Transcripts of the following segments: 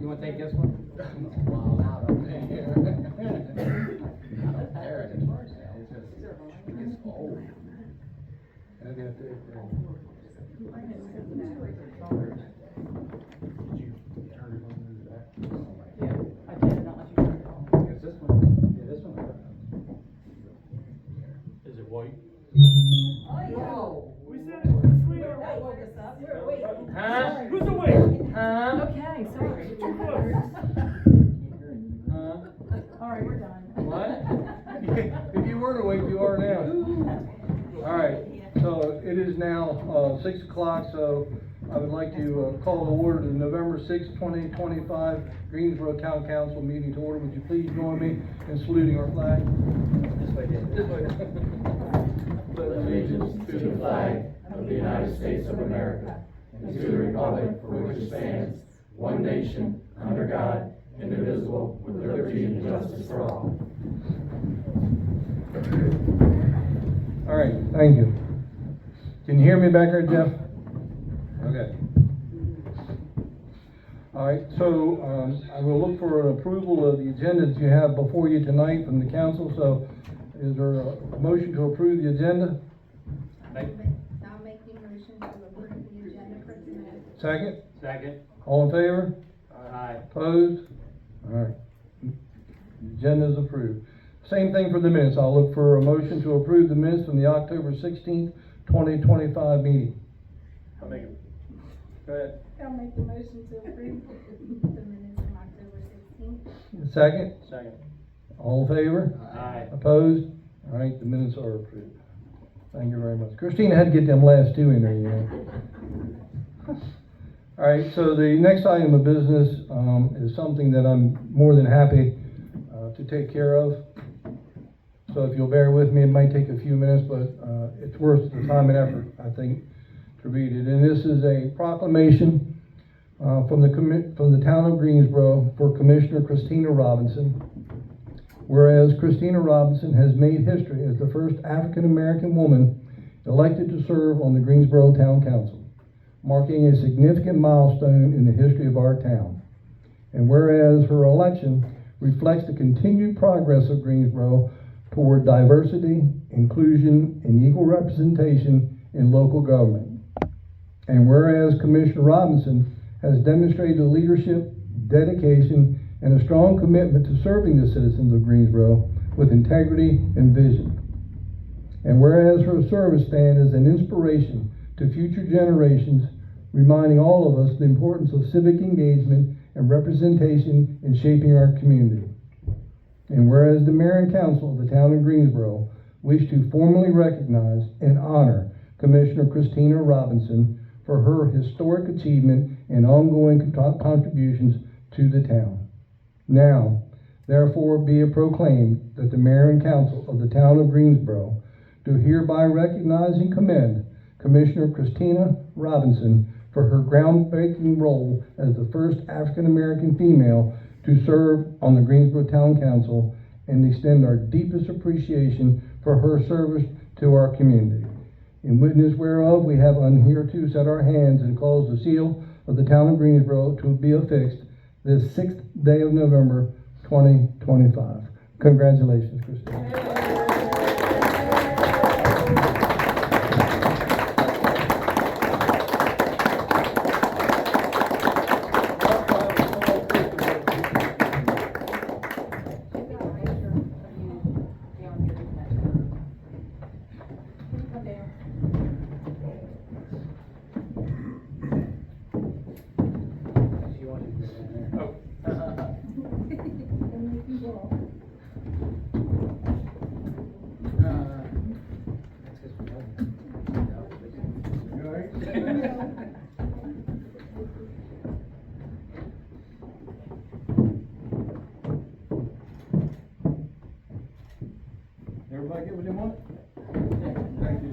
You want to take this one? Wild out over there. There it is. It gets old. I'd have to, Did you turn it on in the back? Yeah, I did not let you turn it on. Is this one? Yeah, this one. Is it white? No. We said it's this way or That woke us up. We're awake. Huh? Who's awake? Huh? Okay, sorry. Too close. Huh? All right, we're done. What? if you weren't awake, you are now. All right, so it is now 6 o'clock, so I would like to call to order the November 6, 2025 Greensboro Town Council meeting to order. Would you please join me in saluting our flag? This way, David. This way. Pledge allegiance to the flag of the United States of America and to the republic for which it stands, one nation, under God, indivisible, with liberty and justice for all. All right, thank you. Can you hear me back there, Jeff? Okay. All right, so I will look for an approval of the agenda that you have before you tonight from the council. So is there a motion to approve the agenda? I'll make the motion to approve the agenda for tonight. Second? Second. All in favor? Aye. Opposed? All right. The agenda is approved. Same thing for the minutes. I'll look for a motion to approve the minutes from the October 16th, 2025 meeting. I'll make it. Go ahead. I'll make the motion to approve the minutes from October 16th. Second? Second. All in favor? Aye. Opposed? All right, the minutes are approved. Thank you very much. Christina had to get them last two in there, you know. All right, so the next item of business is something that I'm more than happy to take care of. So if you'll bear with me, it might take a few minutes, but it's worth the time and effort, I think, to read it. And this is a proclamation from the town of Greensboro for Commissioner Christina Robinson. Whereas Christina Robinson has made history as the first African-American woman elected to serve on the Greensboro Town Council, marking a significant milestone in the history of our town. And whereas her election reflects the continued progress of Greensboro toward diversity, inclusion, and equal representation in local government. And whereas Commissioner Robinson has demonstrated leadership, dedication, and a strong commitment to serving the citizens of Greensboro with integrity and vision. And whereas her service stands as an inspiration to future generations, reminding all of us the importance of civic engagement and representation in shaping our community. And whereas the mayor and council of the town of Greensboro wish to formally recognize and honor Commissioner Christina Robinson for her historic achievement and ongoing contributions to the town. Now, therefore, be it proclaimed that the mayor and council of the town of Greensboro do hereby recognize and commend Commissioner Christina Robinson for her groundbreaking role as the first African-American female to serve on the Greensboro Town Council and extend our deepest appreciation for her service to our community. In witness whereof, we have unhereto set our hands and caused the seal of the town of Greensboro to be affixed this 6th day of November, 2025. Congratulations, Christine. You want to get in there? Oh. And make you walk. That's just for them. You all right? Everybody get what they want? Thank you.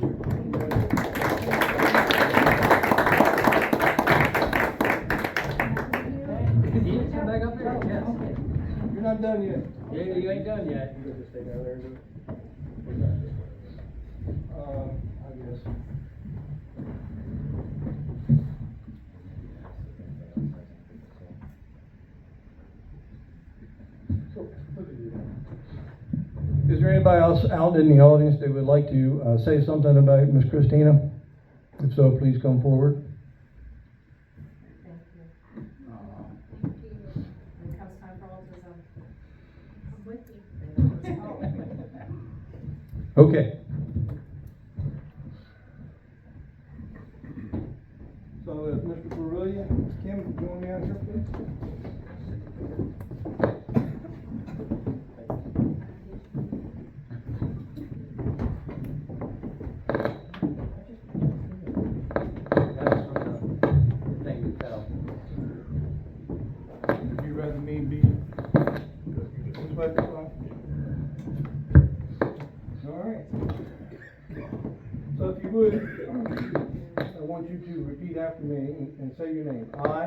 You come back up here? Yes. You're not done yet. Yeah, you ain't done yet. You just stay down there and do it. I guess. there anybody else out in the audience that would like to say something about Miss Christina? If so, please come forward. When it comes time for autism. I'm with you. Okay. So, Mr. Barulia, Kim, you want me out here, please? That's from the thing that fell. Would you rather me be this way, this way? All right. So if you would, I want you to repeat after me and say your name. I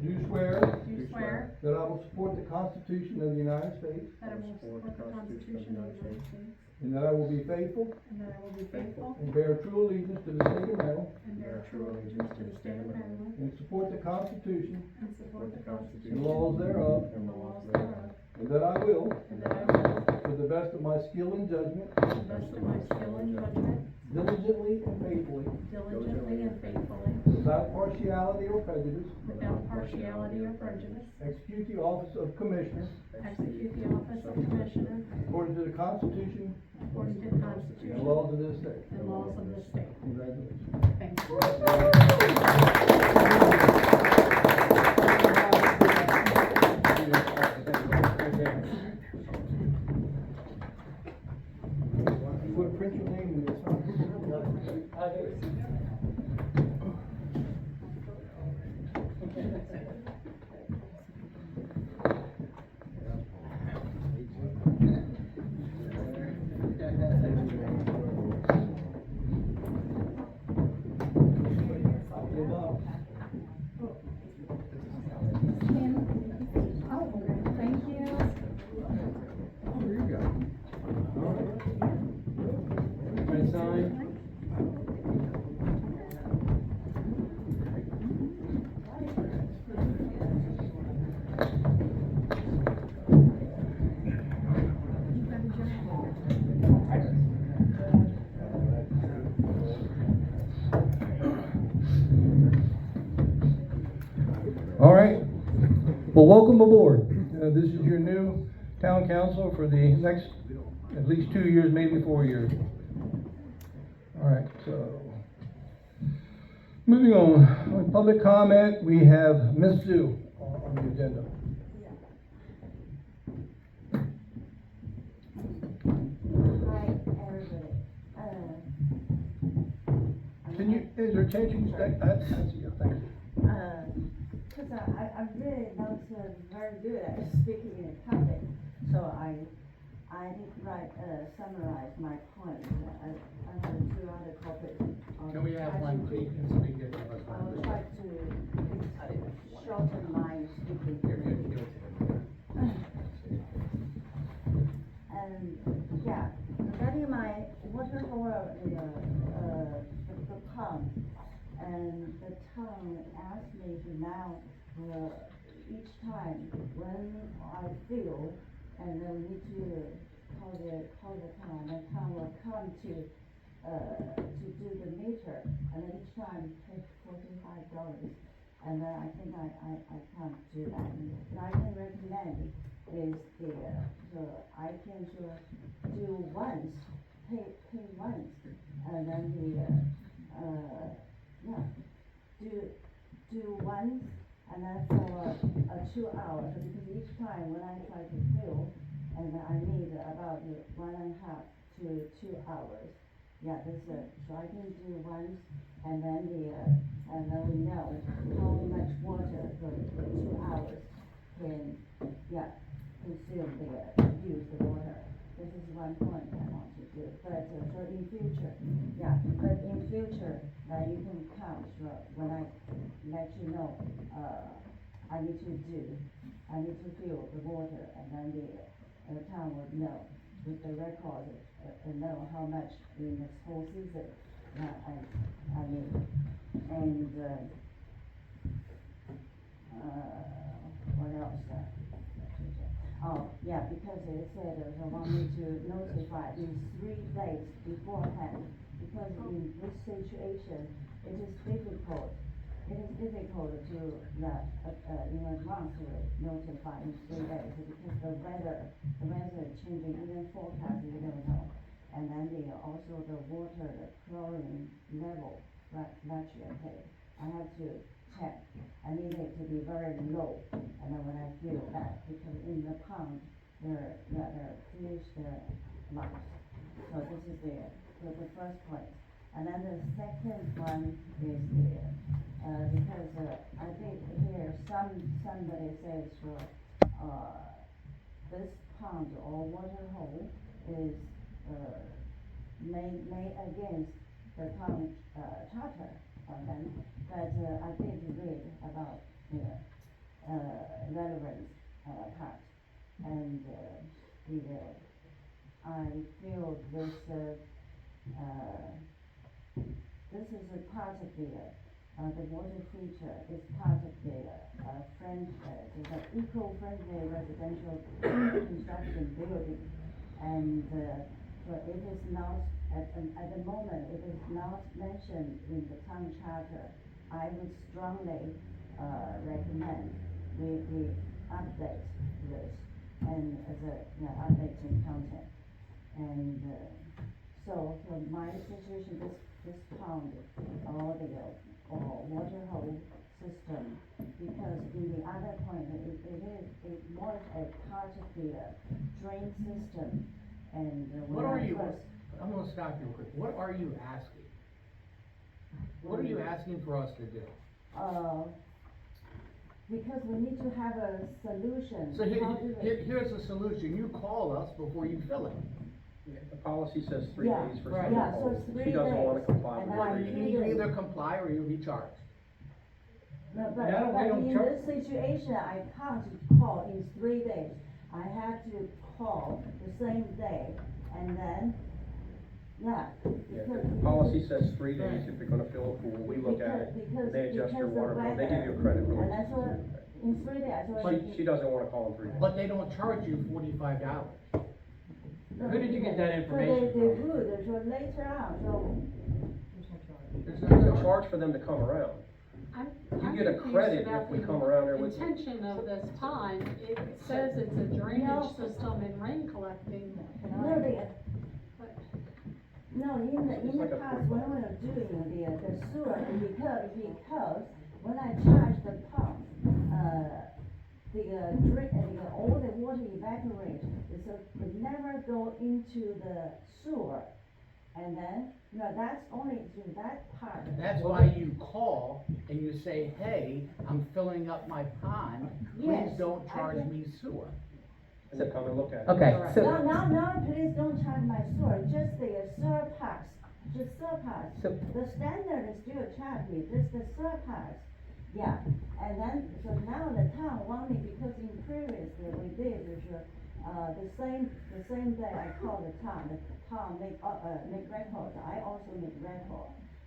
do swear Do swear that I will support the Constitution of the United States that I will support the Constitution of the United States and that I will be faithful and that I will be faithful and bear true allegiance to the state of Maryland and bear true allegiance to the state of Maryland and support the Constitution and support the Constitution and laws thereof, and the laws thereof, and that I will, and that I will, to the best of my skill and judgment, to the best of my skill and judgment, diligently and faithfully, diligently and faithfully, without partiality or prejudice, without partiality or prejudice, execute the office of Commissioner execute the office of Commissioner according to the Constitution according to the and Constitution laws of this state. and laws of this state. Congratulations. Thank you. You would print your name in this, huh? Thank you. Oh, there you go. All right. Right sign? All right. Well, welcome aboard. This is your new town council for the next at least 2 years, maybe 4 years. All right, so moving on. With public comment, we have Ms. Sue on the agenda. Hi, everybody. Can you, is there a chance you can stay? That's, yeah, thank you. Cause I'm really not very good at speaking in public, so I did write, summarize my points. I have 2 other copies. Can we have one, please, and speak it? I will try to shorten my speaking. And, yeah, regarding my water hole in the pond, and the town asked me to now, each time when I fill, and then we need to call the town, and town will come to do the meter, and then each time take $45. And then I think I can't do that. What I can recommend is I can just do once, pay once, and then do once, and then for 2 hours, because each time when I try to fill, and I need about 1.5 to 2 hours. Yeah, so I can do once, and then and then we know how much water for 2 hours can, consume use the water. This is one point I want to do, but for in future, you can count when I let you know, I need to fill the water, and then the town would know with the record, know how much in the whole season, I need. And, what else? Oh, yeah, because they said they want me to notify in 3 days beforehand, because in this situation, it is difficult to, in advance to notify in 3 days, because the weather is changing, even forecast, you don't know. And then also the water, the chlorine level, okay, I have to check. I need it to be very low, and then when I feel that, because in the pond, there are fish, there are life. So this is the first point. And then the second one is because I think here somebody says this pond or water hole is made against the town charter. Then, but I did read about relevant part, and I feel this is a part of the water feature is part of the eco-friendly residential construction building, and so it is not at the moment it is not mentioned in the town charter. I would strongly recommend we update this and as a updating content. And so my situation, this pond or the water hole system, because in the other point it was a part of the drain system. And What are you, I'm gonna stop you real quick. What are you asking? What are you asking for us to do? Because we need to have a solution. So How do we- here's the solution. You call us before you fill it. The policy says 3 Yeah, days for right. some Yeah, so holes. it's 3 She doesn't wanna days, comply and with I it. You either comply or you'll be charged. No, And but I don't- we don't in charge- this situation, I can't call in 3 days. I have to call the same day, and then, Yeah, because. the policy says 3 days if you're gonna fill a pool, we look at it, Because- they adjust your because the water bill, they give you a weather, credit and release. that's what, in 3 days, so. She doesn't wanna call in 3 days. But they don't charge you $45. No, Who did you get that information So they from? would, so later on, so. There's a charge for them to come around. I'm get a confused credit about if we the come around there with- intention of this pond. It says it's a drainage system and rain collecting, No, but No, in It's the like a past, quick when one. we were doing the sewer, because when I charged the pump, all the water evaporates, so it never go into the sewer. And then, that's only to that part. That's why you call and you say, hey, I'm filling up my pond, please Yes, don't I charge can- me sewer. And they come and look at it. Okay, so, No, please don't charge my sewer, just the sewer pass, just sewer pass. So- The standard is still charge me, just the sewer pass, yeah. And then, so now the town want me, because in previous, we did, the same day I called the town make record, I also make record.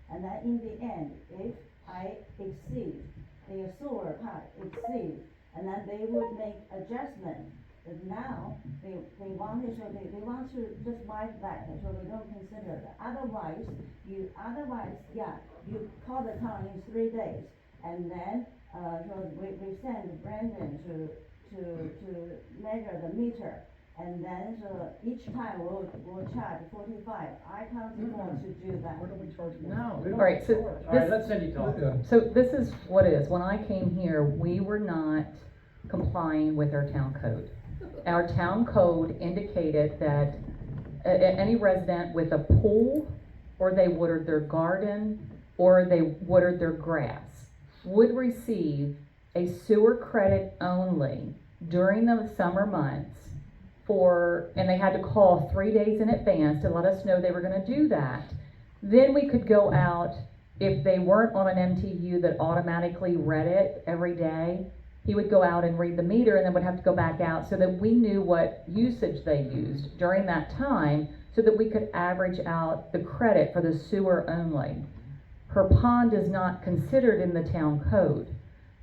And then in the end, if I exceed, the sewer part exceed, and then they would make adjustment. But now, they want it, so they want to just wipe that, so they don't consider that. Otherwise, you call the town in 3 days, and then, so we send Brandon to measure the meter. And then, so each time we'll charge 45. I can't afford to do that. Where do we charge for? No, we don't. all right, so All right, this, let Cindy talk. Yeah. so this is what it is. When I came here, we were not complying with our town code. Our town code indicated that any resident with a pool, or they watered their garden, or they watered their grass, would receive a sewer credit only during the summer months and they had to call 3 days in advance to let us know they were gonna do that. Then we could go out, if they weren't on an MTU that automatically read it every day, he would go out and read the meter and then would have to go back out so that we knew what usage they used during that time so that we could average out the credit for the sewer only. Her pond is not considered in the town code.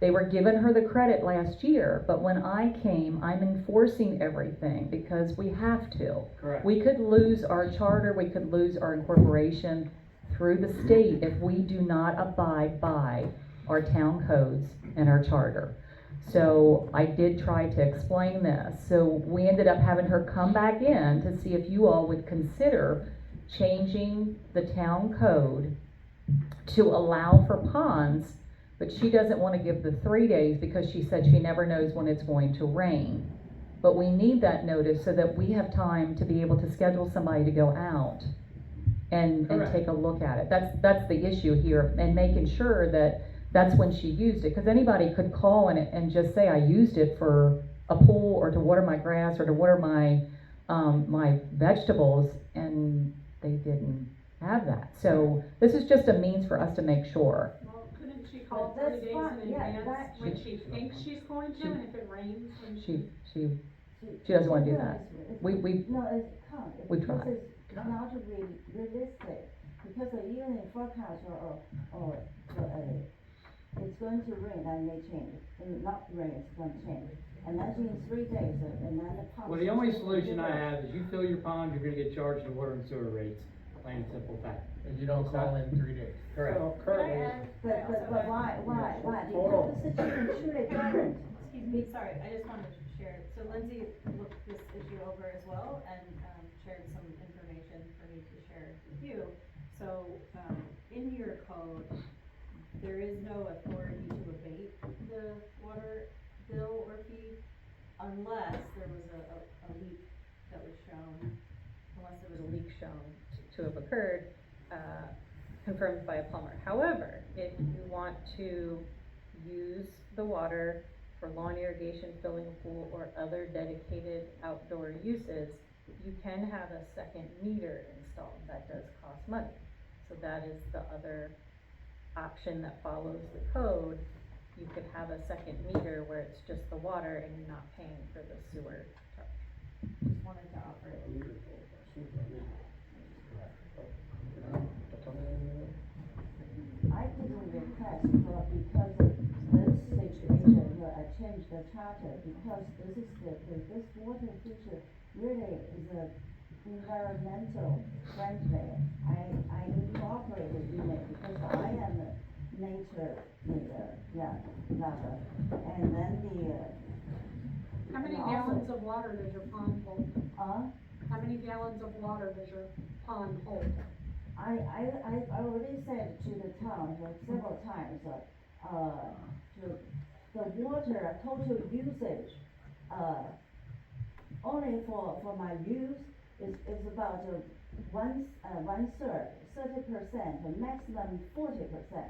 They were giving her the credit last year, but when I came, I'm enforcing everything because we have to. Correct. We could lose our charter, we could lose our incorporation through the state if we do not abide by our town codes and our charter. So I did try to explain this. So we ended up having her come back in to see if you all would consider changing the town code to allow for ponds, but she doesn't want to give the 3 days because she said she never knows when it's going to rain. But we need that notice so that we have time to be able to schedule somebody to go out and Correct. take a look at it. That's the issue here, and making sure that that's when she used it, because anybody could call and just say, I used it for a pool, or to water my grass, or to water my, my vegetables, and they didn't have that. So this is just a means for us to make sure. Well, couldn't she call But 3 that's days fine, in yeah, advance that- when she thinks she's going to, and if it rains, when She doesn't wanna do that. We No, it's can't. We Because tried. it's not realistic, because the evening forecast or, it's going to rain and may change, and not rain, it's going to change. And that's in 3 days, and then the pump. Well, the only solution I have is you fill your pond, you're gonna get charged the water and sewer rates, plain and simple fact. If you don't call in 3 days. Correct. So Could I currently, add? But why? Hold on. Because the situation truly different. Excuse me, sorry, I just wanted to share, so Lindsay looked this issue over as well and, shared some information for me to share with you. So, in your code, there is no authority to abate the water bill or fee unless there was a leak that was shown, unless there was a leak shown. To have occurred, confirmed by a plumber. However, if you want to use the water for lawn irrigation, filling a pool, or other dedicated outdoor uses, you can have a second meter installed. That does cost money. So that is the other option that follows the code. You could have a second meter where it's just the water and you're not paying for the sewer charge. Just wanted to offer it. I didn't request for, because of this situation, where I changed the charter, because this is this water feature really is a environmental friendly. I incorporated in it because I am a nature, lover, and then How many and also- gallons of water does your pond hold? How many gallons of water does your pond hold? I already said to the town several times, to the water total usage, only for my use is about one third, 30%, and maximum 40%.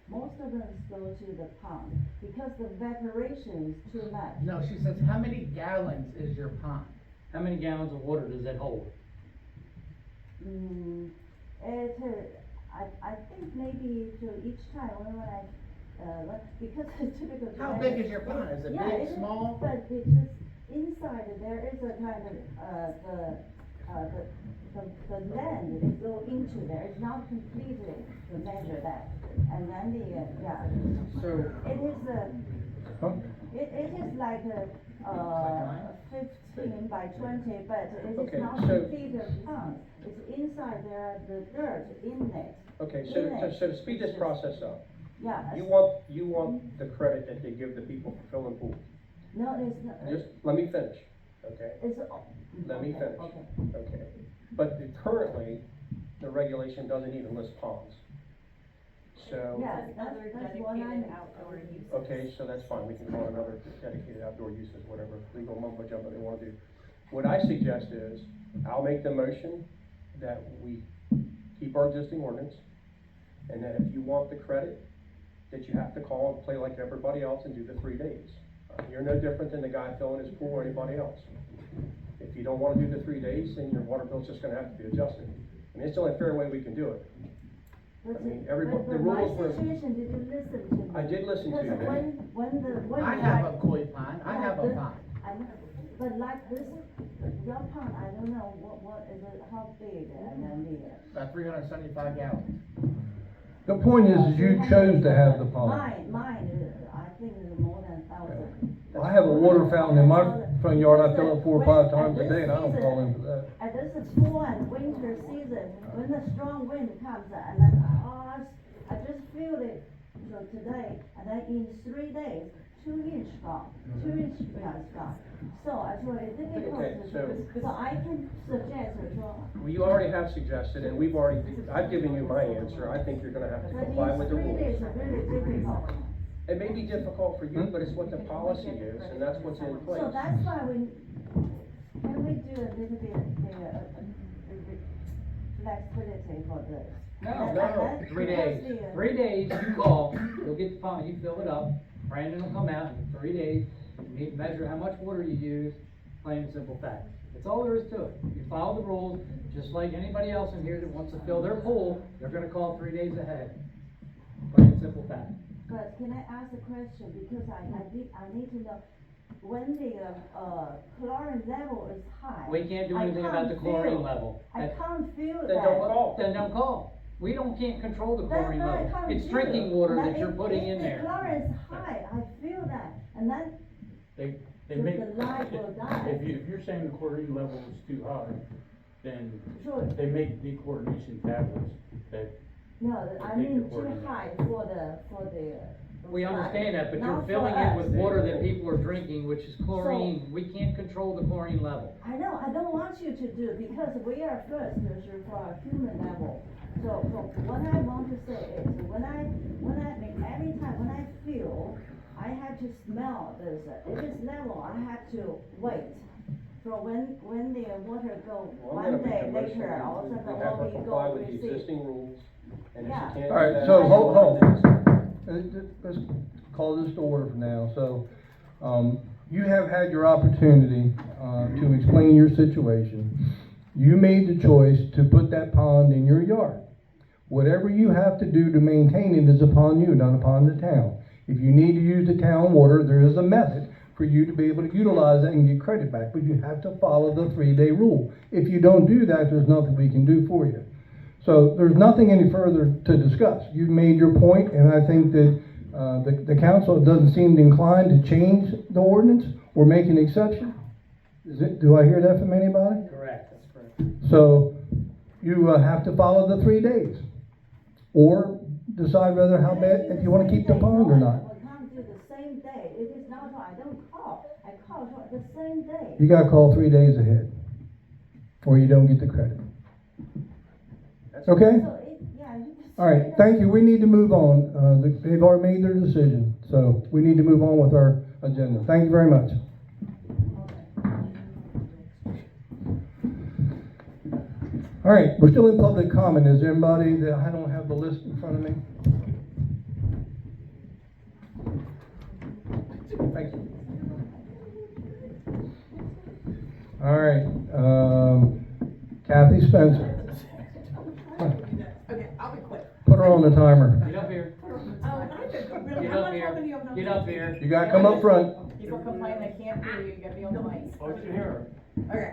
Most of them go to the pond because the evaporation is too much. No, she says, how many gallons is your pond? How many gallons of water does that hold? I think maybe to each time when because it's typical. How big is your pond? Is it Yeah, big, it is, small? but it's just inside there is a kind of, the land is go into there, it's not completely to measure that. And then So, it is Huh? it is like 15 by 20, but it Okay, is not so- complete pond. It's inside there, the dirt in it. Okay, so to speed this process up, Yeah. you want the credit that they give the people for filling pools. No, it's not. Just, let me finish, okay? It's. Let me okay, finish. Okay. Okay, but currently, the regulation doesn't even list ponds. So, Yeah, Says that's other what I'm. dedicated outdoor uses. okay, so that's fine, we can call it another dedicated outdoor uses, whatever legal mumbo jumbo they wanna do. What I suggest is, I'll make the motion that we keep our existing ordinance, and that if you want the credit, that you have to call and play like everybody else and do the 3 days. You're no different than the guy filling his pool or anybody else. If you don't wanna do the 3 days, then your water bill's just gonna have to be adjusted. I mean, it's the only fair way we can do it. But I mean, the- everybody- but the rules my were- situation, did you listen to me? I did listen to you. Because when I have a koi pond, I have a pond. I know, but like this, your pond, I don't know, what is it, how big, and then About 375 gallons. The point is you chose to have the pond. Mine, I think I have a water fountain in my front yard, I fill it 4 or 5 times a day, and I don't fall in for that. At this fall and winter season, when the strong wind comes, and then, I just feel it, so today, and then in 3 days, 2-inch drop, 2-inch drop. So I feel it's difficult Okay, so I can suggest, Well, you already have suggested, and I've given you my answer, I think you're gonna have to but comply in with the 3 rules. days are really difficult. It may be difficult for you, but it's what the policy is, and that's what's in place. So that's why can we do a little bit, flexibility for this? No, 3 days. 3 days, you call, you'll get the phone, you fill it up, Brandon will come out in 3 days, you measure how much water you use, plain and simple fact. That's all there is to it. You follow the rules, just like anybody else in here that wants to fill their pool, they're gonna call 3 days ahead. Plain and simple fact. But can I ask a question, because I need to know, when the, chlorine level is high. We can't do I anything about the can't chlorine feel- level. I can't feel that. Then don't call. Then don't call. We can't control the chlorine That's what I level. can't It's do. drinking water Now, that you're if- putting in If there. the chlorine is high, I feel that, and then They the make, light will die. if you're saying the chlorine level is too high, then Sure. they make dechlorination tablets that, No, I Take mean the too chlorine. high for the. We understand that, but you're Not for filling it with us. water that people are drinking, which is chlorine. We can't control the chlorine level. I know, I don't want you to do, because we are first, for a human level. So what I want to say is, every time when I feel, I have to smell this, if it's level, I have to wait. So when the water go Well, I'm gonna one make a day motion later, that all of a we sudden, have all to we comply go with the receive. existing rules, and if Yeah. you can't. All right, do so that- let's call this to order for now. So, you have had your opportunity, to explain your situation. You made the choice to put that pond in your yard. Whatever you have to do to maintain it is upon you, not upon the town. If you need to use the town water, there is a method for you to be able to utilize it and get credit back, but you have to follow the 3-day rule. If you don't do that, there's nothing we can do for you. So there's nothing any further to discuss. You've made your point, and I think that the council doesn't seem inclined to change the ordinance or make an exception. Do I hear that from anybody? Correct, that's correct. So you have to follow the 3 days, or decide whether how bad, if you want to keep the pond or not. I can't do the same day, if it's not, I don't call, I call for the same day. You gotta call 3 days ahead, or you don't get the credit. Okay? So yeah, you just. All right, thank you. We need to move on. They've already made their decision, so we need to move on with our agenda. Thank you very much. All right, we're still in public comment. Is there anybody that, I don't have the list in front of me? Thank you. All right, Kathy Spencer. Okay, I'll be quick. Put her on the timer. Get up here. Really, Get I'm up not here. talking to you, I'm not Get talking up to you. here. You gotta come up front. People complain they can't hear you, you gotta be on the mic. Oh, you can hear Okay,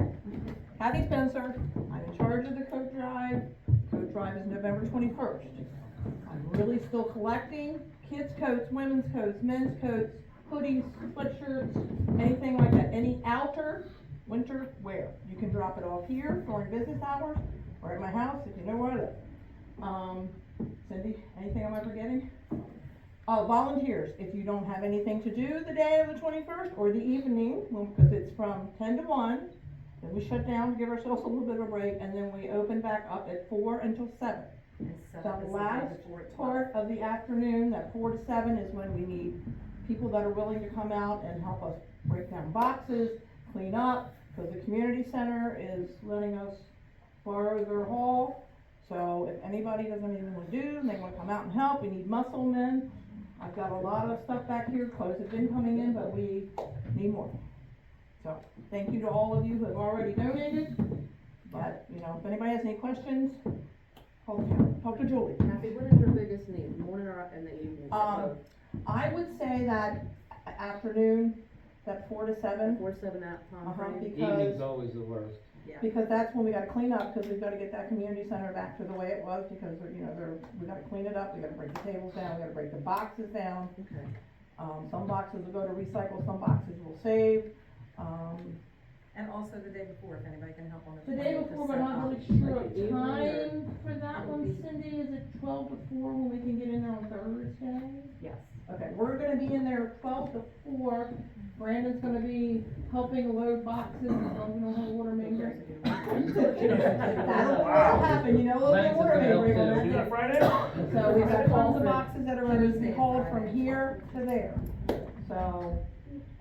Kathy Spencer, I'm in charge of the coat drive. Coat drive is November 21st. I'm really still collecting kids' coats, women's coats, men's coats, hoodies, sweatshirts, anything like that, any outer winter wear. You can drop it off here during business hours or at my house if you know where I live. Cindy, anything am I forgetting? Volunteers, if you don't have anything to do the day of the 21st or the evening, because it's from 10 to 1, then we shut down to give ourselves a little bit of a break, and then we open back up at 4 until 7. The last part of the afternoon, that 4 to 7, is when we need people that are willing to come out and help us break down boxes, clean up, because the community center is letting us borrow their hall. So if anybody doesn't have anything to do, and they wanna come out and help, we need muscle men. I've got a lot of stuff back here, clothes have been coming in, but we need more. So, thank you to all of you who have already donated, but, you know, if anybody has any questions, talk to Julie. Kathy, what is your biggest need, morning or in the evening? I would say that afternoon, that 4 to 7. 4 to 7 out time frame? Evening's Because, always the worst. because that's when we gotta clean up, because we've gotta get that community center back to the way it was, because, you know, we gotta clean it up, we gotta break the tables down, we gotta break the boxes down. Okay. Some boxes will go to recycle, some boxes will save. And also the day before, if anybody can help on the. The day 20th to before, we're set not up. really sure Like of evening or- time for that one, Cindy, is it 12 to 4 when we can get in there on Thursday? Yes. Okay, we're gonna be in there 12 to 4, Brandon's gonna be helping load boxes, as long as we don't have a water main break. That'll happen, you know, there'll be a water main break on Do that that day. Friday? So we've got tons of boxes that are gonna be hauled from here to there, so,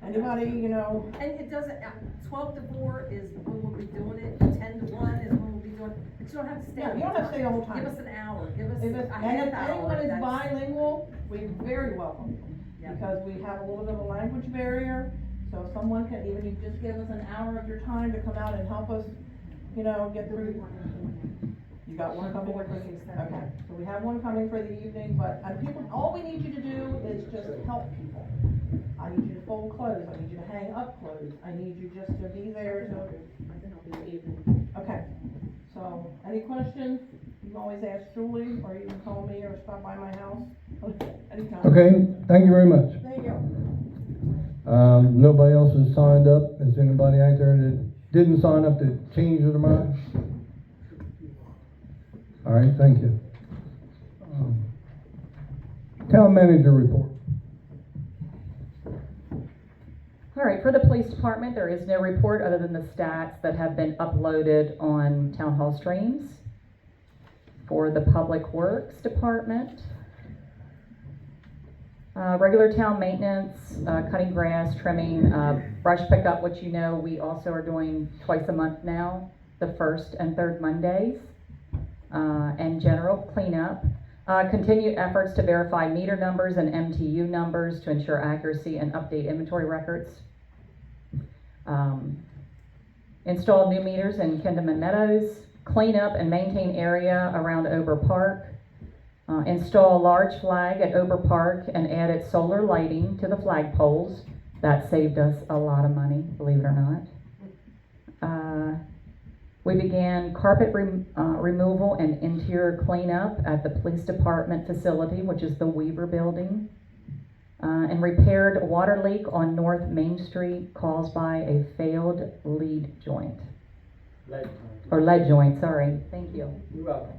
anybody, you know, And it doesn't, 12 to 4 is when we'll be doing it, 10 to 1 is when we'll be doing, but you don't have to stay. yeah, you don't have to stay the whole time. Give us an hour, give us If a it's, half and if hour. anyone is that's- bilingual, we very welcome you, Yeah. because we have a little bit of a language barrier. So if someone can, even if you just give us an hour of your time to come out and help us, you know, get through. You got one coming for the, okay, so we have one coming for the evening, but, and people, all we need you to do is just help people. I need you to fold clothes, I need you to hang up clothes, I need you just to be there to, I can help in the evening. okay. So, any questions? You can always ask Julie, or you can call me, or stop by my house, anytime. Okay, thank you very much. Thank you. Nobody else has signed up. Is anybody out there that didn't sign up to change their mind? All right, thank you. Town manager report. All right, for the police department, there is no report other than the stats that have been uploaded on town hall streams. For the public works department, regular town maintenance, cutting grass, trimming, brush pickup, which you know we also are doing twice a month now, the first and third Mondays, and general cleanup. Continued efforts to verify meter numbers and MTU numbers to ensure accuracy and update inventory records. Install new meters in Kendama Meadows, clean up and maintain area around Ober Park, install large flag at Ober Park and added solar lighting to the flag poles. That saved us a lot of money, believe it or not. We began carpet removal and interior cleanup at the police department facility, which is the Weaver building. And repaired a water leak on North Main Street caused by a failed lead joint. Lead joint, sorry. Thank you. You're welcome.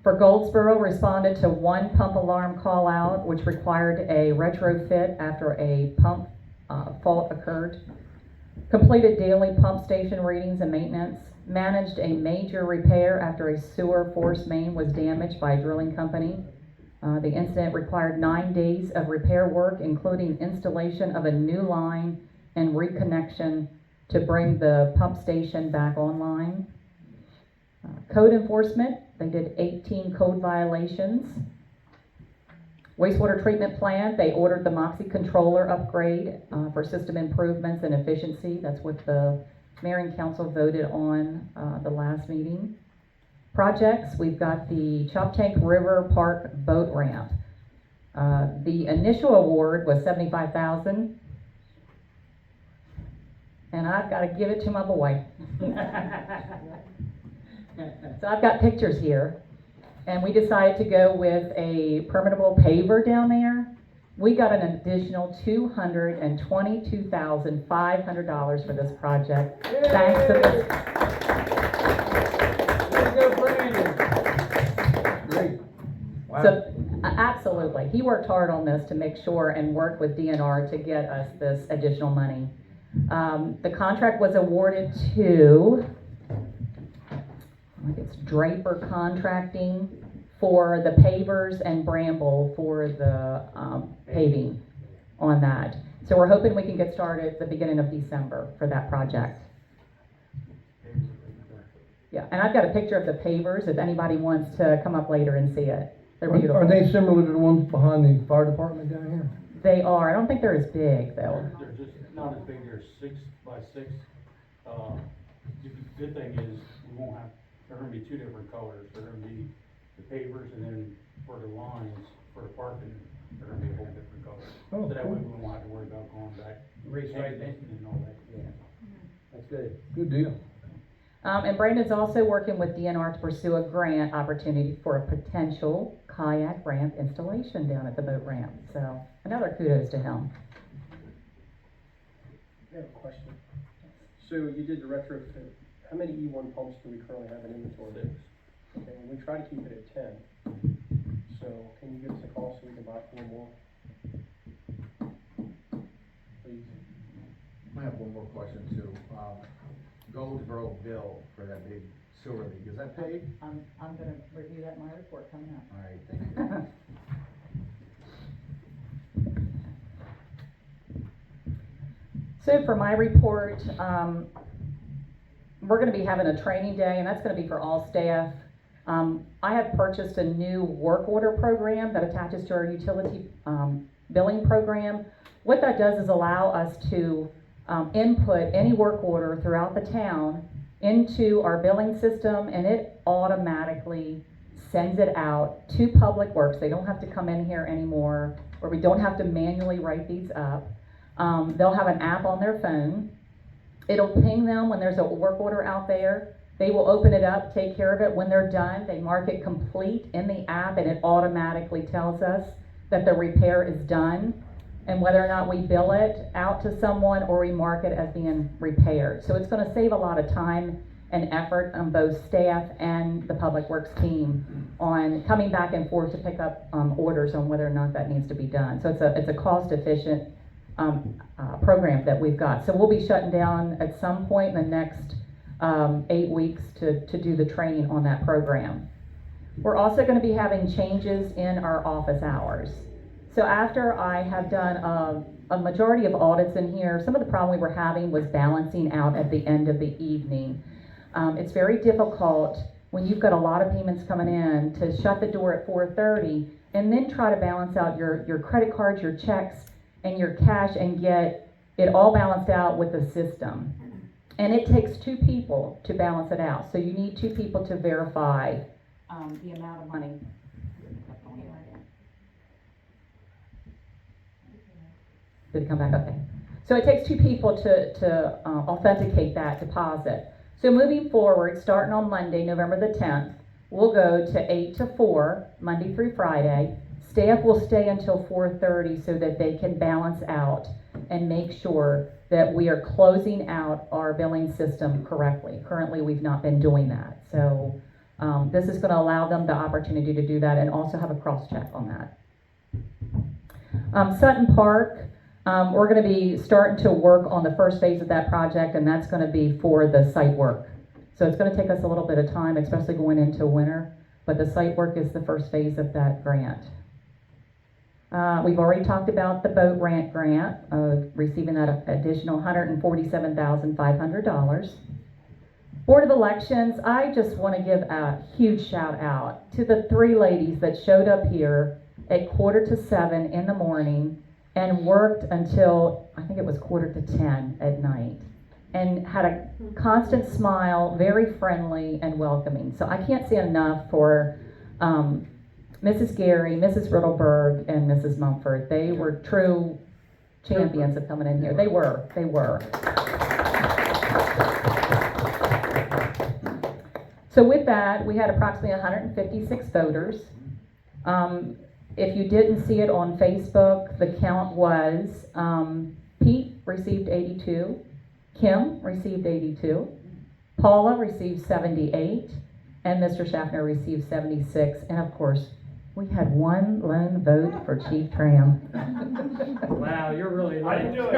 For Goldsboro, responded to one pump alarm call out, which required a retrofit after a pump fault occurred. Completed daily pump station readings and maintenance. Managed a major repair after a sewer force main was damaged by a drilling company. The incident required 9 days of repair work, including installation of a new line and reconnection to bring the pump station back online. Code enforcement, they did 18 code violations. Wastewater treatment plant, they ordered the Moxie controller upgrade for system improvements and efficiency. That's what the mayor and council voted on the last meeting. Projects, we've got the Choptank River Park boat ramp. The initial award was $75,000. And I've got to give it to my boy. So I've got pictures here. And we decided to go with a permeable paver down there. We got an additional $222,500 for this project. Thanks to this. Way to go, Brandon. Great. Wow. So, absolutely. He worked hard on this to make sure and work with DNR to get us this additional money. The contract was awarded to, I think it's Draper Contracting for the pavers and Bramble for the paving on that. So we're hoping we can get started at the beginning of December for that project. Yeah, and I've got a picture of the pavers if anybody wants to come up later and see it. They're beautiful. Are they similar to the ones behind the fire department down here? They are. I don't think they're as big though. They're just not as big, they're 6 by 6. The good thing is, we won't have, they're gonna be 2 different colors. They're gonna be the pavers, and then for the lines, for the parking, they're gonna be a whole different color. Oh, So that cool. way we won't have to worry about going back, Restriping. and all that. Yeah, that's good. Good deal. And Brandon's also working with DNR to pursue a grant opportunity for a potential kayak ramp installation down at the boat ramp. So another kudos to him. I have a question. So you did the retrofit, how many E1 pumps do we currently have in inventory? 6. Okay, and we try to keep it at 10. So can you give us a call so we can buy 4 more? Please. I have one more question too. Goldsboro bill for that big sewer leak, is that paid? I'm gonna review that in my report coming up. All right, thank you. So for my report, we're gonna be having a training day, and that's gonna be for all staff. I have purchased a new work order program that attaches to our utility billing program. What that does is allow us to input any work order throughout the town into our billing system, and it automatically sends it out to Public Works. They don't have to come in here anymore, or we don't have to manually write these up. They'll have an app on their phone. It'll ping them when there's a work order out there. They will open it up, take care of it. When they're done, they mark it complete in the app, and it automatically tells us that the repair is done, and whether or not we bill it out to someone or we mark it as being repaired. So it's gonna save a lot of time and effort on both staff and the Public Works team on coming back and forth to pick up orders on whether or not that needs to be done. So it's a cost-efficient program that we've got. So we'll be shutting down at some point in the next 8 weeks to do the training on that program. We're also gonna be having changes in our office hours. So after I have done a majority of audits in here, some of the problem we were having was balancing out at the end of the evening. It's very difficult when you've got a lot of payments coming in to shut the door at 4:30 and then try to balance out your credit cards, your checks, and your cash and get it all balanced out with the system. And it takes 2 people to balance it out. So you need 2 people to verify the amount of money. Did it come back? Okay. So it takes 2 people to authenticate that deposit. So moving forward, starting on Monday, November the 10th, we'll go to 8 to 4, Monday through Friday. Staff will stay until 4:30 so that they can balance out and make sure that we are closing out our billing system correctly. Currently, we've not been doing that. So this is going to allow them the opportunity to do that and also have a cross-check on that. Sutton Park, we're going to be starting to work on the first phase of that project, and that's going to be for the site work. So it's going to take us a little bit of time, especially going into winter, but the site work is the first phase of that grant. We've already talked about the boat ramp grant, receiving that additional $147,500. Board of Elections, I just want to give a huge shout out to the 3 ladies that showed up here at 6:45 in the morning and worked until, I think it was 9:45 at night, and had a constant smile, very friendly and welcoming. So I can't say enough for Mrs. Gary, Mrs. Riddleberg, and Mrs. Mumford. They were true champions of coming in here. They were. So with that, we had approximately 156 voters. If you didn't see it on Facebook, the count was Pete received 82, Kim received 82, Paula received 78, and Mr. Schaffner received 76, and of course, we had 1 lone vote for Chief Tram. Wow, you're really. I didn't do it.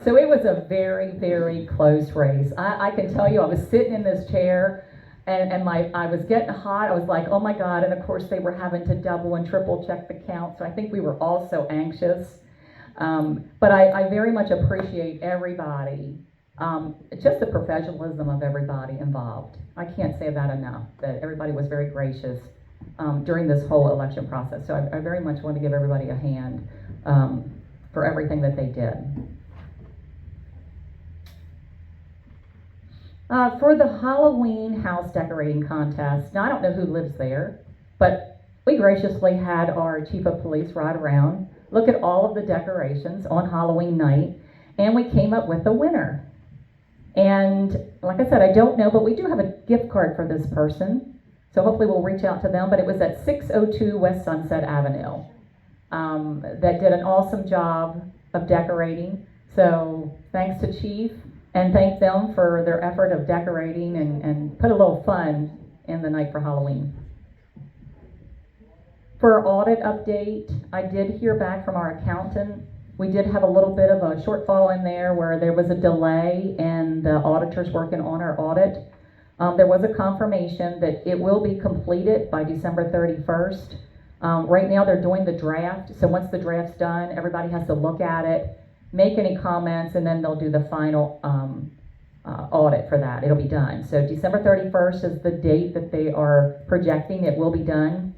So it was a very, very close race. I can tell you, I was sitting in this chair and I was getting hot. I was like, oh my God. And of course they were having to double and triple check the count. So I think we were all so anxious. But I very much appreciate everybody, just the professionalism of everybody involved. I can't say that enough, that everybody was very gracious during this whole election process. So I very much want to give everybody a hand for everything that they did. For the Halloween house decorating contest, now I don't know who lives there, but we graciously had our chief of police ride around, look at all of the decorations on Halloween night, and we came up with a winner. And like I said, I don't know, but we do have a gift card for this person. So hopefully we'll reach out to them, but it was at 602 West Sunset Avenue. That did an awesome job of decorating. So thanks to Chief, and thank them for their effort of decorating and put a little fun in the night for Halloween. For our audit update, I did hear back from our accountant. We did have a little bit of a shortfall in there where there was a delay in the auditors working on our audit. There was a confirmation that it will be completed by December 31st. Right now they're doing the draft, so once the draft's done, everybody has to look at it, make any comments, and then they'll do the final audit for that. It'll be done. So December 31st is the date that they are projecting it will be done.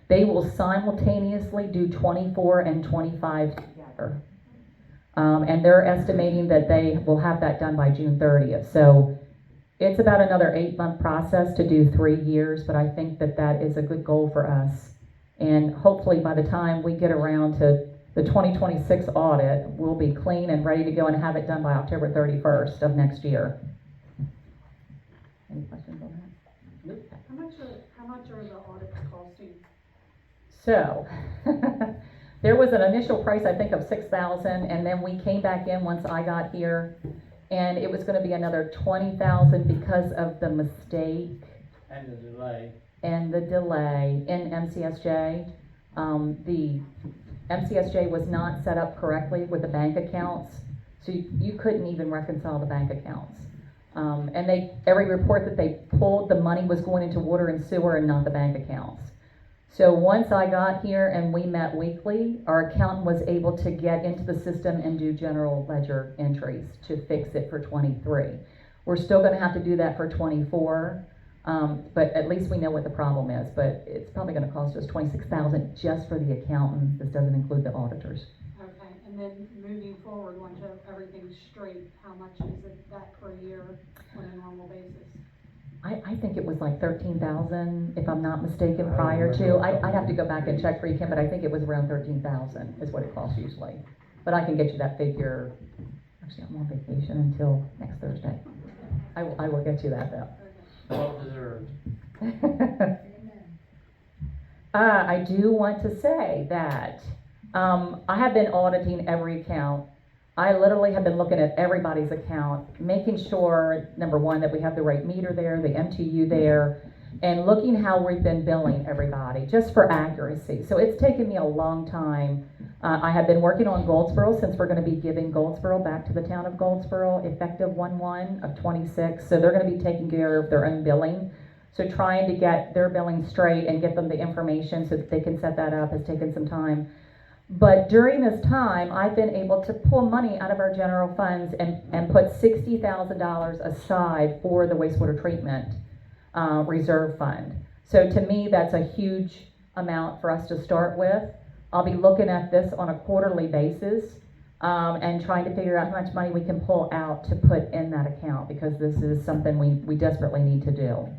They will simultaneously do 24 and 25 together. And they're estimating that they will have that done by June 30th. So it's about another 8-month process to do 3 years, but I think that that is a good goal for us. And hopefully by the time we get around to the 2026 audit, we'll be clean and ready to go and have it done by October 31st of next year. Any questions on that? How much are the audits costing? So, there was an initial price, I think, of $6,000, and then we came back in once I got here, and it was gonna be another $20,000 because of the mistake And the delay. and the delay in MCSJ. The MCSJ was not set up correctly with the bank accounts, so you couldn't even reconcile the bank accounts. And every report that they pulled, the money was going into water and sewer and not the bank accounts. So once I got here and we met weekly, our accountant was able to get into the system and do general ledger entries to fix it for 23. We're still gonna have to do that for 24, but at least we know what the problem is. But it's probably gonna cost us $26,000 just for the accountant. This doesn't include the auditors. Okay, and then moving forward, once everything's straight, how much is it that per year on a normal basis? I think it was like 13,000, if I'm not mistaken, prior to. I'd have to go back and check for you, Kim, but I think it was around 13,000 is what it costs usually. But I can get you that figure. Actually, I'm on vacation until next Thursday. I will get you that though. Well deserved. I do want to say that I have been auditing every account. I literally have been looking at everybody's account, making sure, number one, that we have the right meter there, the MTU there, and looking how we've been billing everybody, just for accuracy. So it's taken me a long time. I have been working on Goldsboro, since we're going to be giving Goldsboro back to the town of Goldsboro effective 1/1 of 26. So they're going to be taking care of their own billing. So trying to get their billing straight and get them the information so that they can set that up has taken some time. But during this time, I've been able to pull money out of our general funds and put $60,000 aside for the wastewater treatment reserve fund. So to me, that's a huge amount for us to start with. I'll be looking at this on a quarterly basis and trying to figure out how much money we can pull out to put in that account, because this is something we desperately need to do.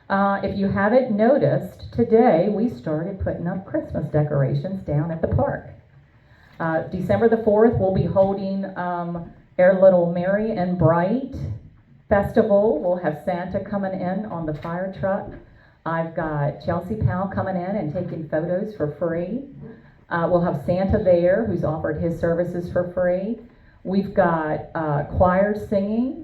If you haven't noticed, today we started putting up Christmas decorations down at the park. December the 4th, we'll be holding our little Merry and Bright festival. We'll have Santa coming in on the fire truck. I've got Chelsea Powell coming in and taking photos for free. We'll have Santa there, who's offered his services for free. We've got choir singing.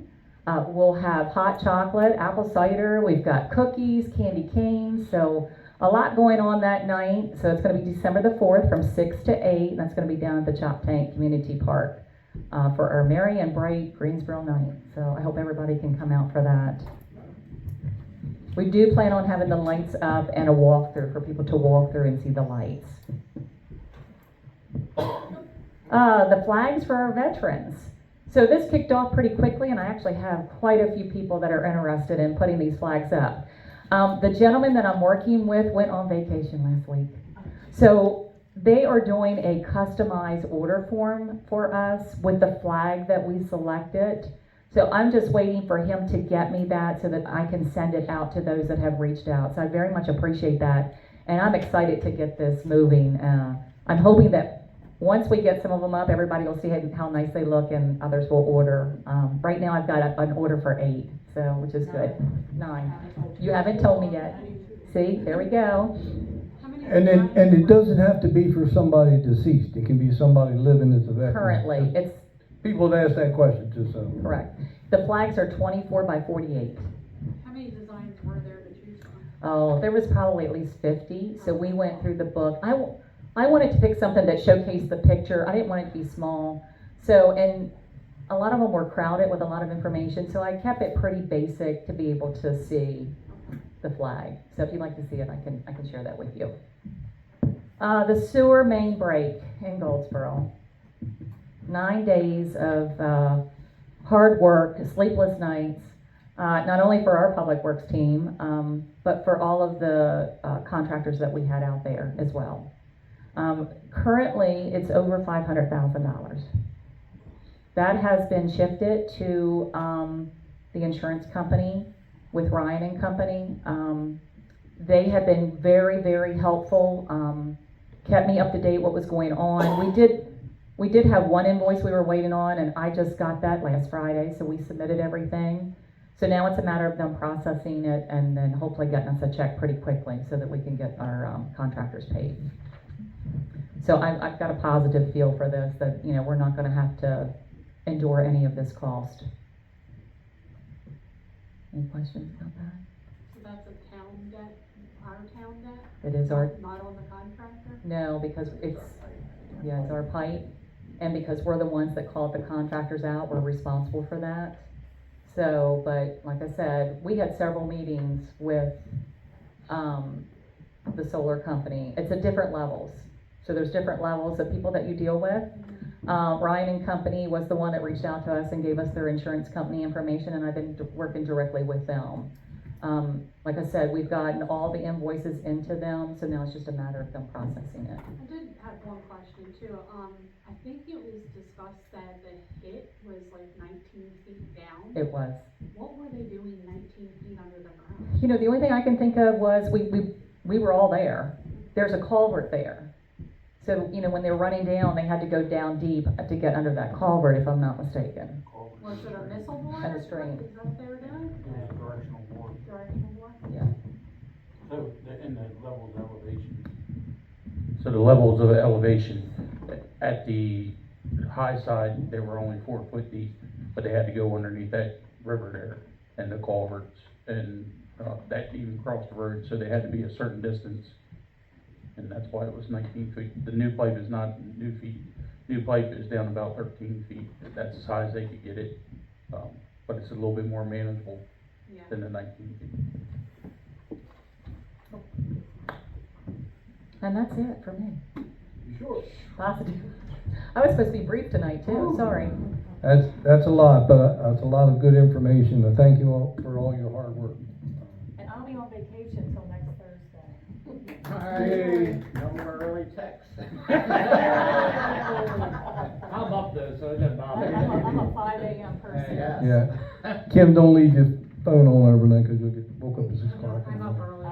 We'll have hot chocolate, apple cider, we've got cookies, candy canes, so a lot going on that night. So it's going to be December the 4th from 6 to 8, and that's going to be down at the Chop Tank Community Park for our Merry and Bright Greensboro night. So I hope everybody can come out for that. We do plan on having the lights up and a walkthrough for people to walk through and see the lights. The flags for our veterans. So this kicked off pretty quickly, and I actually have quite a few people that are interested in putting these flags up. The gentleman that I'm working with went on vacation last week. So they are doing a customized order form for us with the flag that we selected. So I'm just waiting for him to get me that so that I can send it out to those that have reached out. So I very much appreciate that. And I'm excited to get this moving. I'm hoping that Once we get some of them up, everybody will see how nice they look, and others will order. Right now, I've got an order for 8, so, which is good. 9. You haven't told me yet. See, there we go. And it doesn't have to be for somebody deceased, it can be somebody living as a veteran. Currently, it's People have asked that question too, so. correct. The flags are 24 by 48. How many designs were there to choose from? Oh, there was probably at least 50, so we went through the book. I wanted to pick something that showcased the picture. I didn't want it to be small. So, and a lot of them were crowded with a lot of information, so I kept it pretty basic to be able to see the flag. So if you'd like to see it, I can share that with you. The sewer main break in Goldsboro. 9 days of hard work, sleepless nights, not only for our public works team, but for all of the contractors that we had out there as well. Currently, it's over $500,000. That has been shifted to the insurance company with Ryan and Company. They have been very, very helpful, kept me up to date what was going on. We did have one invoice we were waiting on, and I just got that last Friday, so we submitted everything. So now it's a matter of them processing it and then hopefully getting us a check pretty quickly so that we can get our contractors paid. So I've got a positive feel for this, that, you know, we're not gonna have to endure any of this cost. Any questions about that? So that's a town debt, our town debt? It is our, Not on the contractor? no, because it's our pipe, and because we're the ones that called the contractors out, we're responsible for that. So, but like I said, we had several meetings with, the solar company. It's at different levels. So there's different levels of people that you deal with. Ryan and Company was the one that reached out to us and gave us their insurance company information, and I've been working directly with them. Like I said, we've gotten all the invoices into them, so now it's just a matter of them processing it. I did have one question too. I think it was discussed that the hit was like 19 feet down. It was. What were they doing 19 feet under the ground? You know, the only thing I can think of was we were all there. There's a culvert there. So, you know, when they were running down, they had to go down deep to get under that culvert, if I'm not mistaken. Was it a missile board? And a stream. Is that what they were doing? Yeah, directional board. Directional board? Yeah. So, in the levels of elevation. So the levels of elevation, at the high side, they were only 4 foot deep, but they had to go underneath that river there and the culverts and that even crossed the road, so they had to be a certain distance. And that's why it was 19 feet. The new pipe is not new feet. New pipe is down about 13 feet. That's as high as they could get it. But it's a little bit more manageable than the 19 feet. And that's it for me. You sure? Positive. I was supposed to be brief tonight too, sorry. That's a lot, but that's a lot of good information, and thank you all for all your hard work. And I'll be on vacation till next Thursday. Hey, no more early texts. I'm up though, so it doesn't bother me. I'm a 5 a.m. person. Yeah. Kim, don't leave your phone on overnight, because you'll get woke up at 6 o'clock. I'm up early.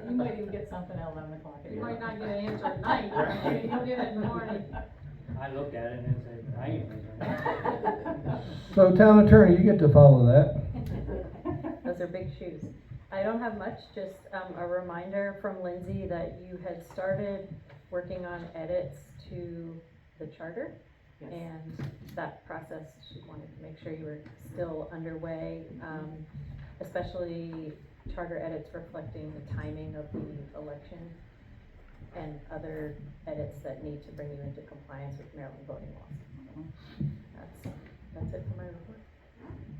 You might even get something at 11 o'clock. You might not get an answer at night, you'll get it in the morning. I look at it and say, I ain't thinking. So, town attorney, you get to follow that. Those are big shoes. I don't have much, just a reminder from Lindsay that you had started working on edits to the charter. Yes. And that process, she wanted to make sure you were still underway, especially charter edits reflecting the timing of the election and other edits that need to bring you into compliance with Maryland voting laws. That's it for my report.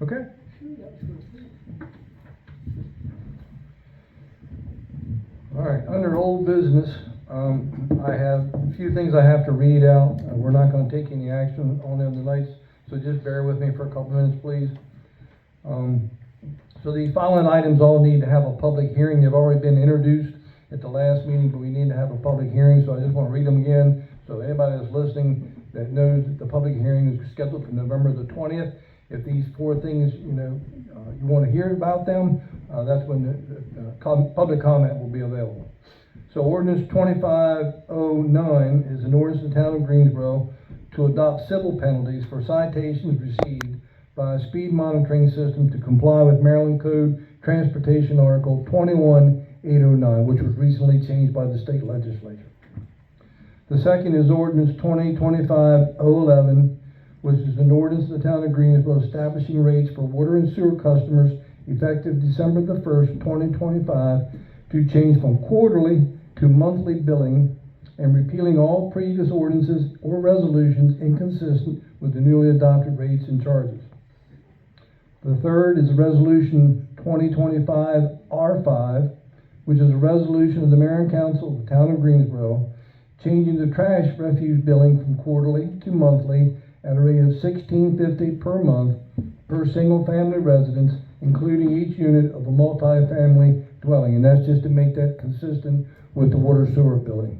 Okay. All right, under old business, I have a few things I have to read out. We're not gonna take any action on them tonight, so just bear with me for a couple minutes, please. So the following items all need to have a public hearing. They've already been introduced at the last meeting, but we need to have a public hearing, so I just wanna read them again. So anybody that's listening that knows that the public hearing is scheduled for November the 20th. If these 4 things, you wanna hear about them, that's when the public comment will be available. So ordinance 2509 is an ordinance of the town of Greensboro to adopt civil penalties for citations received by a speed monitoring system to comply with Maryland Code Transportation Article 21809, which was recently changed by the state legislature. The second is ordinance 2025-011, which is an ordinance of the town of Greensboro establishing rates for water and sewer customers effective December the 1st, 2025, to change from quarterly to monthly billing and repealing all previous ordinances or resolutions inconsistent with the newly adopted rates and charges. The third is resolution 2025-R5, which is a resolution of the mayor and council of the town of Greensboro, changing the trash refuse billing from quarterly to monthly at a rate of $16.50 per month per single family residence, including each unit of a multi-family dwelling, and that's just to make that consistent with the water sewer billing.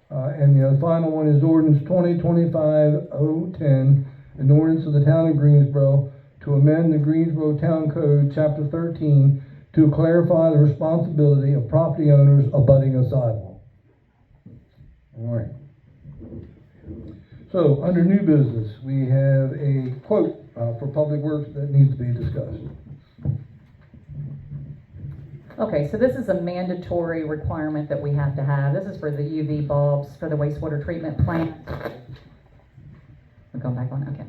And the final one is ordinance 2025-010, an ordinance of the town of Greensboro to amend the Greensboro Town Code, Chapter 13, to clarify the responsibility of property owners abutting a sidewalk. All right. So, under new business, we have a quote for Public Works that needs to be discussed. Okay, so this is a mandatory requirement that we have to have. This is for the UV bulbs for the wastewater treatment plant. We're going back on, okay.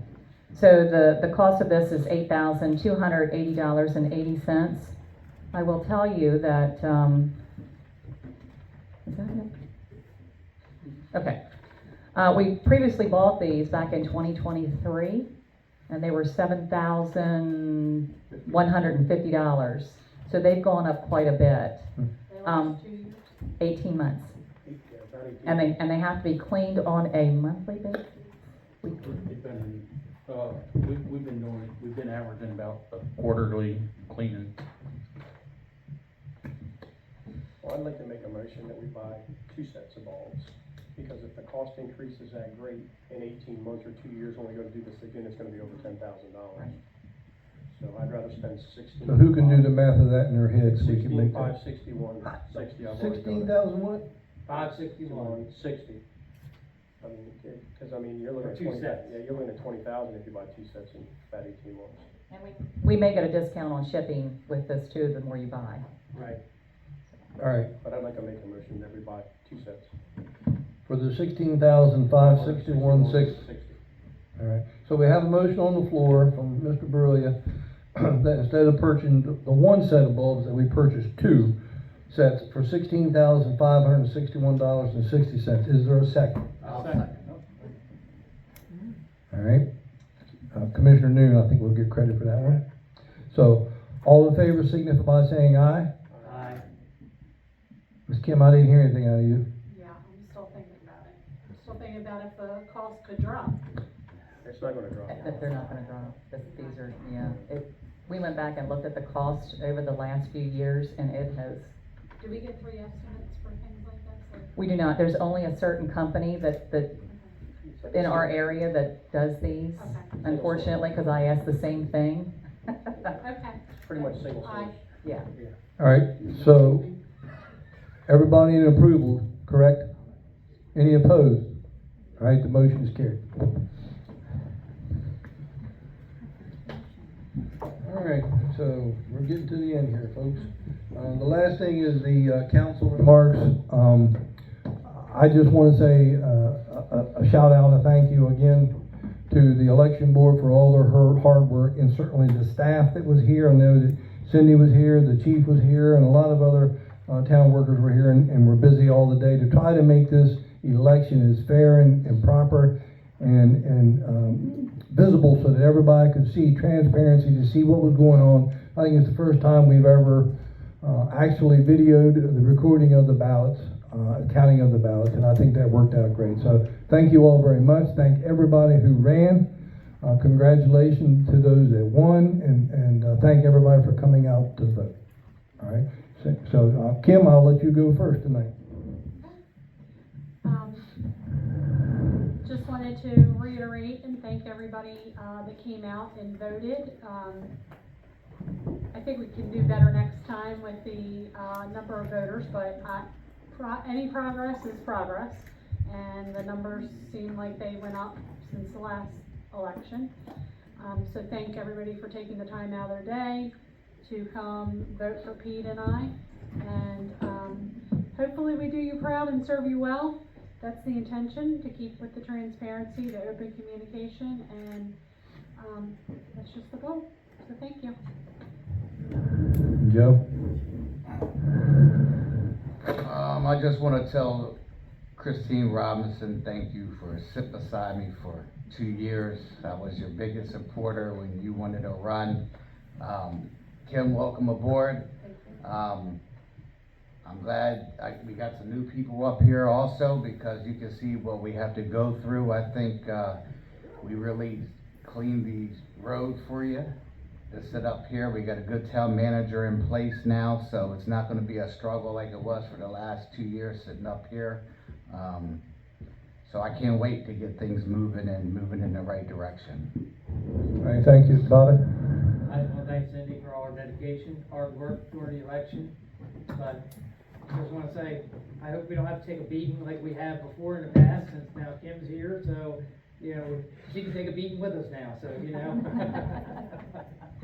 So the cost of this is $8,280.80. I will tell you that, is that it? Okay. We previously bought these back in 2023, and they were $7,150. So they've gone up quite a bit. They last 2 years. 18 months. About 18. And they have to be cleaned on a monthly basis? Depending, we've been doing it, we've been averaging about a Quarterly cleaning. Well, I'd like to make a motion that we buy 2 sets of bulbs, because if the cost increase is that great, in 18 months or 2 years, when we go to do this again, it's gonna be over $10,000. So I'd rather spend 16. So who can do the math of that in their head so we can make that? 16,561, 60. I've already done it. 16,000 what? 561, 60. I mean, because I mean, you're looking at For 20, 2 sets. yeah, you're looking at 20,000 if you buy 2 sets in about 18 months. And we may get a discount on shipping with this too, the more you buy. Right. All right, But I'd like to make a motion that we buy 2 sets. for the 16,561.60. All right, so we have a motion on the floor from Mr. Berulia that instead of purchasing the 1 set of bulbs, that we purchase 2 sets for $16,561.60. Is there a second? I'll second. All right. Commissioner Noon, I think we'll get credit for that one. So, all in favor signify by saying aye. Aye. Ms. Kim, I didn't hear anything out of you. Yeah, I'm still thinking about it. I'm still thinking about if the cost could drop. It's not gonna drop. That they're not gonna drop. These are, yeah. We went back and looked at the cost over the last few years, and it has. Do we get 3 estimates for things like that? So- We do not. There's only a certain company that in our area that does these, Okay. unfortunately, because I asked the same thing. Okay. Pretty much single Aye. source. Yeah. All right, so everybody in approval, correct? Any opposed? All right, the motion is carried. All right, so we're getting to the end here, folks. The last thing is the council remarks. I just want to say a shout out and a thank you again to the election board for all their hard work, and certainly the staff that was here. I know that Cindy was here, the chief was here, and a lot of other town workers were here, and were busy all the day to try to make this election as fair and proper and visible, so that everybody could see transparency, to see what was going on. I think it's the first time we've ever actually videoed the recording of the ballots, counting of the ballots, and I think that worked out great. So thank you all very much. Thank everybody who ran. Congratulations to those that won, and thank everybody for coming out to vote. All right. So Kim, I'll let you go first tonight. Just wanted to reiterate and thank everybody that came out and voted. I think we can do better next time with the number of voters, but any progress is progress, and the numbers seem like they went up since the last election. So thank everybody for taking the time out of their day to come vote for Pete and I. And, hopefully we do you proud and serve you well. That's the intention, to keep with the transparency, the open communication, and, that's just the goal. So thank you. Joe? I just wanna tell Christine Robinson, thank you for sitting beside me for 2 years. I was your biggest supporter when you wanted to run. Kim, welcome aboard. I'm glad we got some new people up here also, because you can see what we have to go through. I think, we really cleaned these roads for you to sit up here. We got a good town manager in place now, so it's not gonna be a struggle like it was for the last 2 years sitting up here. So I can't wait to get things moving in the right direction. All right, thank you. Bobby? I just wanna thank Cindy for all her dedication, hard work during the election, but I just wanna say, I hope we don't have to take a beating like we have before in the past, since now Kim's here, so, you know, she can take a beating with us now, so, you know.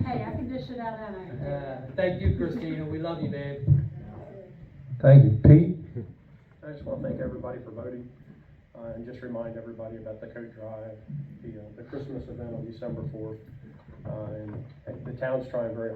Hey, I can dish it out and I can take it. Thank you, Christina, we love you, babe. Thank you. Pete? I just want to thank everybody for voting, and just remind everybody about the coat drive, the Christmas event on December 4th. And the town's trying very